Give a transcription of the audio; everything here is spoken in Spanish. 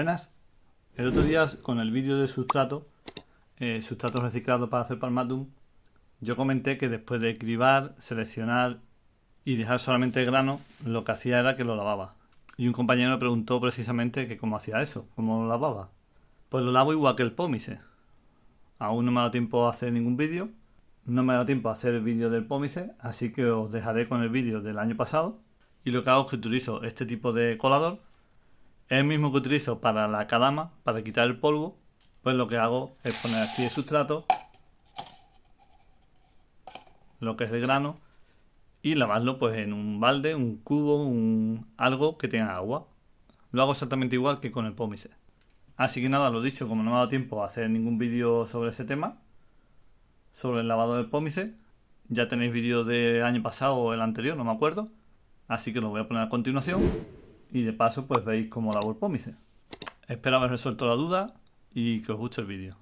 Buenas. El otro día con el vídeo de sustrato reciclado para hacer palmatum, yo comenté que después de cribar, seleccionar y dejar solamente el grano, lo que hacía era que lo lavaba. Y un compañero me preguntó precisamente que cómo hacía eso, cómo lo lavaba. Pues lo lavo igual que el pómice. Aún no me ha dado tiempo a hacer ningún vídeo, no me ha dado tiempo a hacer el vídeo del pómice, así que os dejaré con el vídeo del año pasado. Y lo que hago es que utilizo este tipo de colador. Es el mismo que utilizo para la cadama, para quitar el polvo. Pues lo que hago es poner aquí el sustrato, lo que es el grano, y lavarlo pues en un balde, un cubo, algo que tenga agua. Lo hago exactamente igual que con el pómice. Así que nada, lo dicho, como no me ha dado tiempo a hacer ningún vídeo sobre ese tema, sobre el lavado del pómice, ya tenéis vídeo del año pasado o el anterior, no me acuerdo. Así que lo voy a poner a continuación y de paso pues veis cómo lavo el pómice. Espero haber resuelto la duda y que os guste el vídeo.